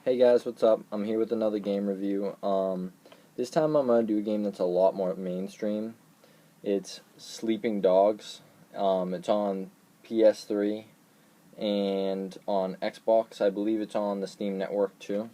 Hey guys, what's up? I'm here with another game review. This time I'm gonna do a game that's a lot more mainstream. It's Sleeping Dogs. It's on PS3 and on Xbox. I believe it's on the Steam network too.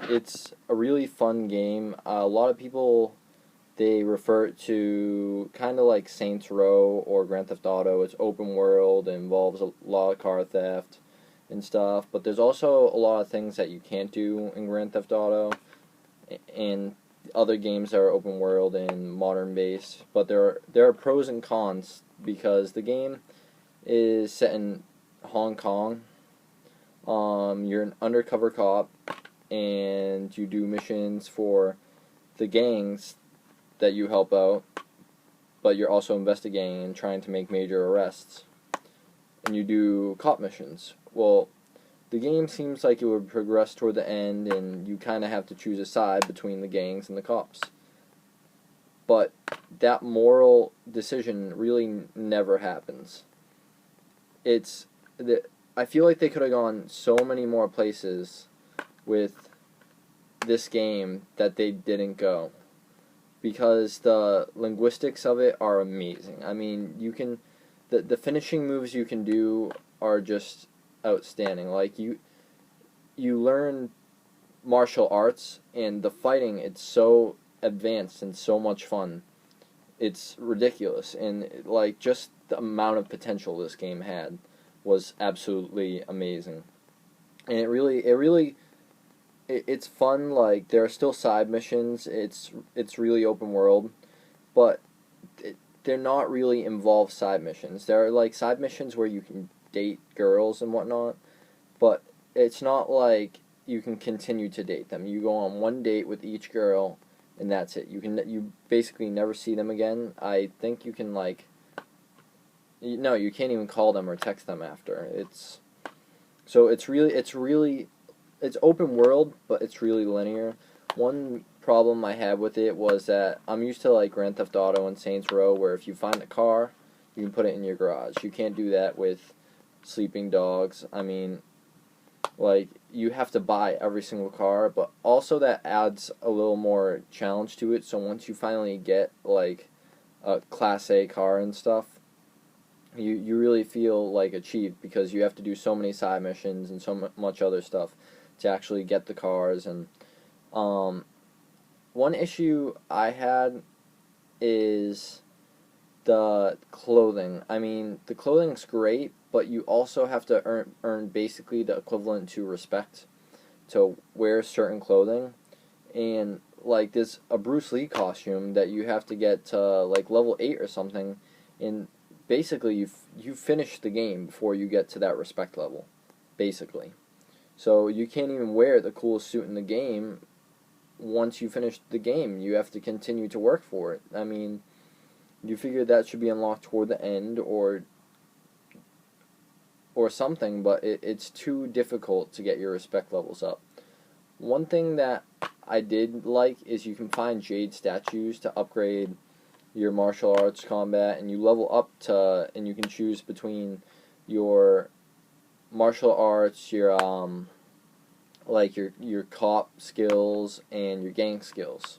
It's a really fun game. A lot of people they refer it to kind of like Saints Row or Grand Theft Auto. It's open world, it involves a lot of car theft and stuff, but there's also a lot of things that you can't do in Grand Theft Auto and other games that are open world and modern based. But there are pros and cons because the game is set in Hong Kong. You're an undercover cop and you do missions for the gangs that you help out, but you're also investigating and trying to make major arrests. And you do cop missions. Well, the game seems like it would progress toward the end, and you kind of have to choose a side between the gangs and the cops. But that moral decision really never happens. I feel like they could have gone so many more places with this game that they didn't go, because the linguistics of it are amazing. I mean, the finishing moves you can do are just outstanding. Like you learn martial arts, and the fighting, it's so advanced and so much fun. It's ridiculous, and like just the amount of potential this game had was absolutely amazing. And it's fun. Like there are still side missions. It's really open world, but they're not really involved side missions. There are like side missions where you can date girls and whatnot, but it's not like you can continue to date them. You go on one date with each girl, and that's it. You basically never see them again. I think you can no, you can't even call them or text them after. It's open world, but it's really linear. One problem I had with it was that I'm used to like Grand Theft Auto and Saints Row, where if you find a car, you can put it in your garage. You can't do that with Sleeping Dogs. I mean, like you have to buy every single car, but also that adds a little more challenge to it. So once you finally get like a Class A car and stuff, you really feel like achieved, because you have to do so many side missions and so much other stuff to actually get the cars. And one issue I had is the clothing. I mean, the clothing's great, but you also have to earn basically the equivalent to respect to wear certain clothing. And like there's a Bruce Lee costume that you have to get to like level 8 or something, and basically you finish the game before you get to that respect level, basically. So you can't even wear the coolest suit in the game. Once you finish the game, you have to continue to work for it. I mean, you figure that should be unlocked toward the end or something, but it's too difficult to get your respect levels up. One thing that I did like is you can find jade statues to upgrade your martial arts combat, and you level up and you can choose between your martial arts, your your cop skills and your gang skills.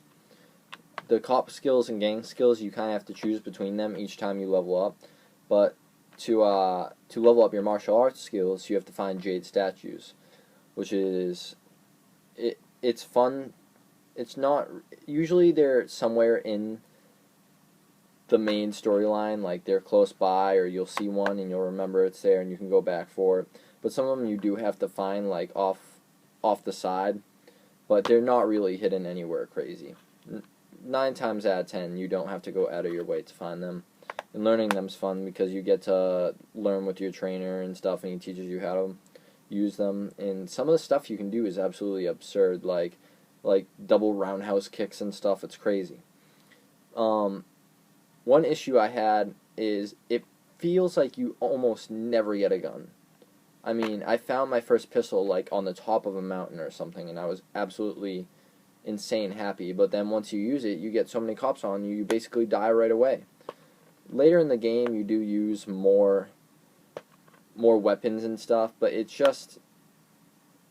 The cop skills and gang skills, you kind of have to choose between them each time you level up, but to level up your martial arts skills, you have to find jade statues, which is it's fun. It's not usually they're somewhere in the main storyline, like they're close by, or you'll see one and you'll remember it's there and you can go back for it. But some of them you do have to find like off the side, but they're not really hidden anywhere crazy. 9 times out of 10, you don't have to go out of your way to find them. And learning them's fun because you get to learn with your trainer and stuff, and he teaches you how to use them. And some of the stuff you can do is absolutely absurd, like double roundhouse kicks and stuff. It's crazy. One issue I had is it feels like you almost never get a gun. I mean, I found my first pistol like on the top of a mountain or something, and I was absolutely insane happy. But then once you use it, you get so many cops on you, you basically die right away. Later in the game, you do use more weapons and stuff, but it's just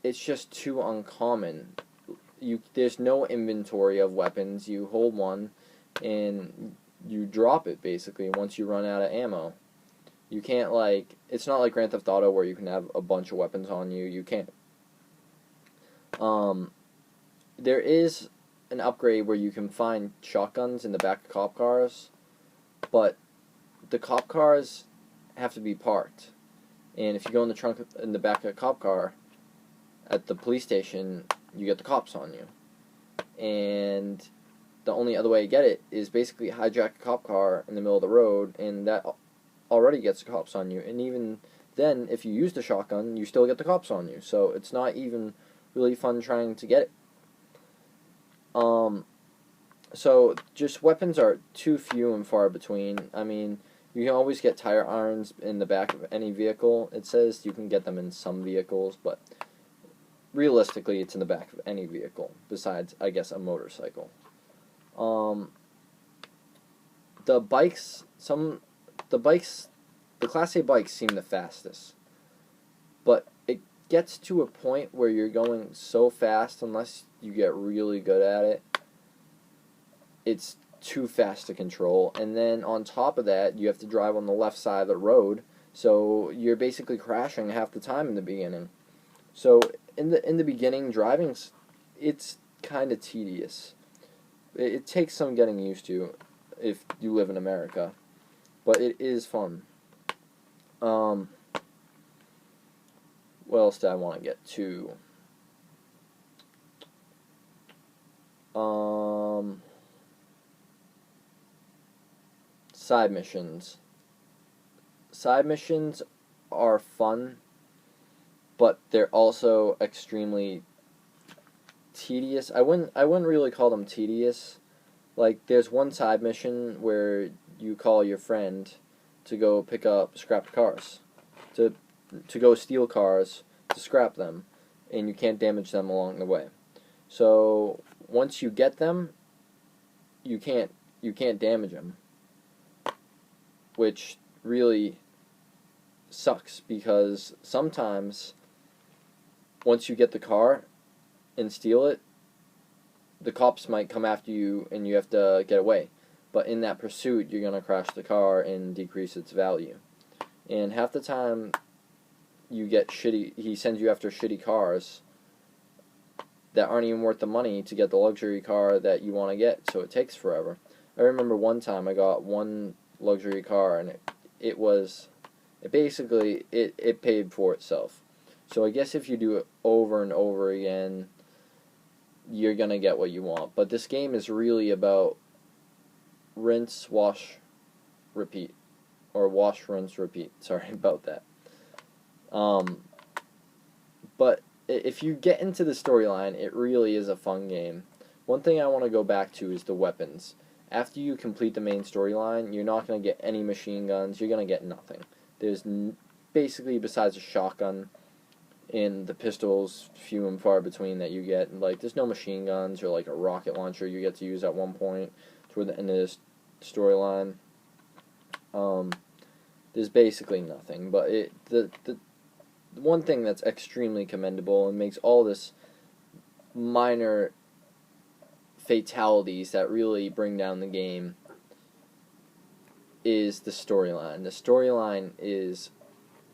it's just too uncommon. There's no inventory of weapons. You hold one, and you drop it basically once you run out of ammo. You can't it's not like Grand Theft Auto where you can have a bunch of weapons on you. You can't. There is an upgrade where you can find shotguns in the back of cop cars, but the cop cars have to be parked. And if you go in the back of a cop car at the police station, you get the cops on you. And the only other way to get it is basically hijack a cop car in the middle of the road, and that already gets the cops on you. And even then, if you use the shotgun, you still get the cops on you. So it's not even really fun trying to get it. So just weapons are too few and far between. I mean, you can always get tire irons in the back of any vehicle. It says you can get them in some vehicles, but realistically, it's in the back of any vehicle, besides, I guess, a motorcycle. The Class A bikes seem the fastest, but it gets to a point where you're going so fast, unless you get really good at it, it's too fast to control. And then on top of that, you have to drive on the left side of the road, so you're basically crashing half the time in the beginning. So in the beginning, it's kind of tedious. It takes some getting used to if you live in America, but it is fun. What else did I want to get to? Side missions. Side missions are fun, but they're also extremely tedious. I wouldn't really call them tedious. Like, there's one side mission where you call your friend to go pick up scrapped cars, to go steal cars, to scrap them, and you can't damage them along the way. So once you get them, you can't damage them, which really sucks, because sometimes once you get the car and steal it, the cops might come after you and you have to get away. But in that pursuit, you're going to crash the car and decrease its value. And half the time, he sends you after shitty cars that aren't even worth the money to get the luxury car that you want to get, so it takes forever. I remember one time I got one luxury car, and it paid for itself. So I guess if you do it over and over again, you're going to get what you want. But this game is really about rinse, wash, repeat. Or wash, rinse, repeat. Sorry about that. But if you get into the storyline, it really is a fun game. One thing I want to go back to is the weapons. After you complete the main storyline, you're not going to get any machine guns. You're going to get nothing. There's basically, besides a shotgun and the pistols, few and far between that you get. Like, there's no machine guns or like a rocket launcher you get to use at one point toward the end of this storyline. There's basically nothing. But the one thing that's extremely commendable and makes all this minor fatalities that really bring down the game is the storyline. The storyline is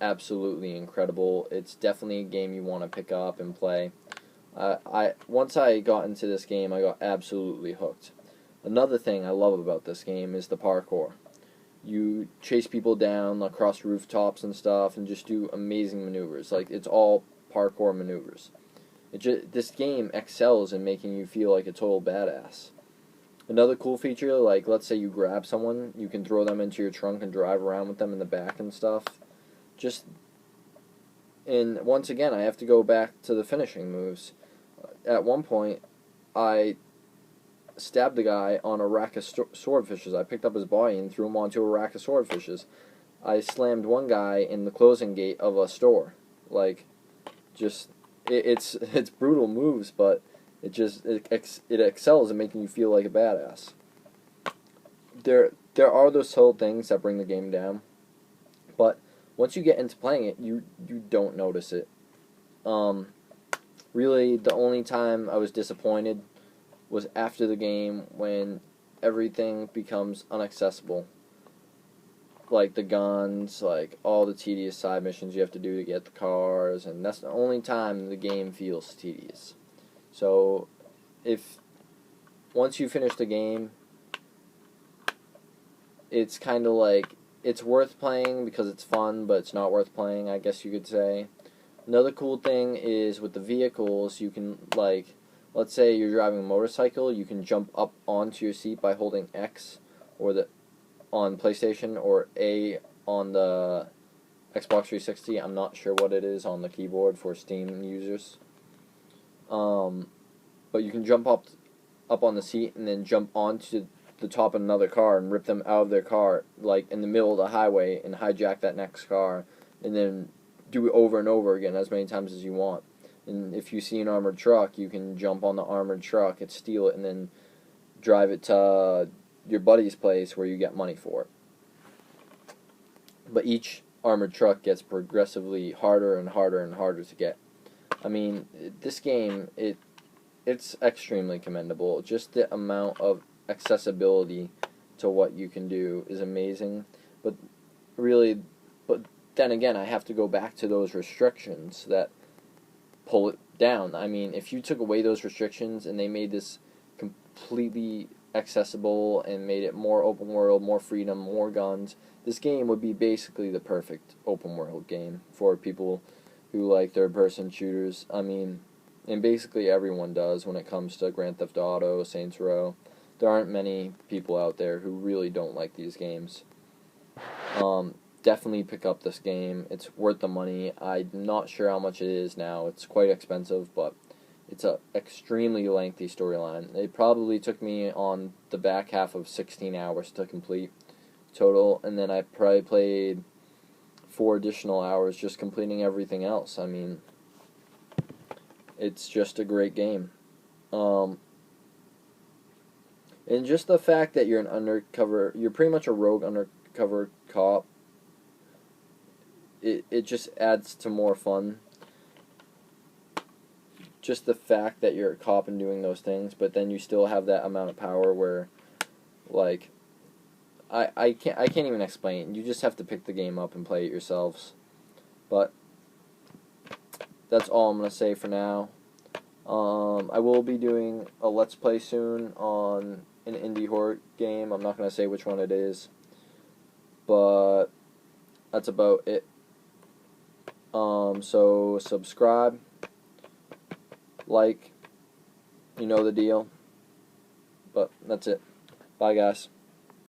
absolutely incredible. It's definitely a game you want to pick up and play. Once I got into this game, I got absolutely hooked. Another thing I love about this game is the parkour. You chase people down across rooftops and stuff and just do amazing maneuvers. Like, it's all parkour maneuvers. This game excels in making you feel like a total badass. Another cool feature, like, let's say you grab someone, you can throw them into your trunk and drive around with them in the back and stuff. And once again, I have to go back to the finishing moves. At one point, I stabbed the guy on a rack of swordfishes. I picked up his body and threw him onto a rack of swordfishes. I slammed one guy in the closing gate of a store. Like, it's brutal moves, but it excels in making you feel like a badass. There are those subtle things that bring the game down, but once you get into playing it, you don't notice it. Really, the only time I was disappointed was after the game when everything becomes inaccessible. Like the guns, like all the tedious side missions you have to do to get the cars, and that's the only time the game feels tedious. So, if once you finish the game, it's kind of like it's worth playing because it's fun, but it's not worth playing, I guess you could say. Another cool thing is with the vehicles, you can, like, let's say you're driving a motorcycle, you can jump up onto your seat by holding X or the on PlayStation or A on the Xbox 360. I'm not sure what it is on the keyboard for Steam users. But you can jump up on the seat and then jump onto the top of another car and rip them out of their car, like in the middle of the highway, and hijack that next car, and then do it over and over again as many times as you want. And if you see an armored truck, you can jump on the armored truck and steal it and then drive it to your buddy's place where you get money for it. But each armored truck gets progressively harder and harder and harder to get. I mean, this game, it's extremely commendable. Just the amount of accessibility to what you can do is amazing. But really, but then again, I have to go back to those restrictions that pull it down. I mean, if you took away those restrictions and they made this completely accessible and made it more open world, more freedom, more guns, this game would be basically the perfect open world game for people who like third-person shooters. I mean, and basically everyone does when it comes to Grand Theft Auto, Saints Row. There aren't many people out there who really don't like these games. Definitely pick up this game. It's worth the money. I'm not sure how much it is now. It's quite expensive, but it's a extremely lengthy storyline. It probably took me on the back half of 16 hours to complete total, and then I probably played 4 additional hours just completing everything else. I mean, it's just a great game. And just the fact that you're you're pretty much a rogue undercover cop, it just adds to more fun. Just the fact that you're a cop and doing those things, but then you still have that amount of power where, like, I can't even explain. You just have to pick the game up and play it yourselves. But that's all I'm gonna say for now. I will be doing a Let's Play soon on an indie horror game. I'm not gonna say which one it is, but that's about it. So subscribe, like, you know the deal. But that's it. Bye, guys.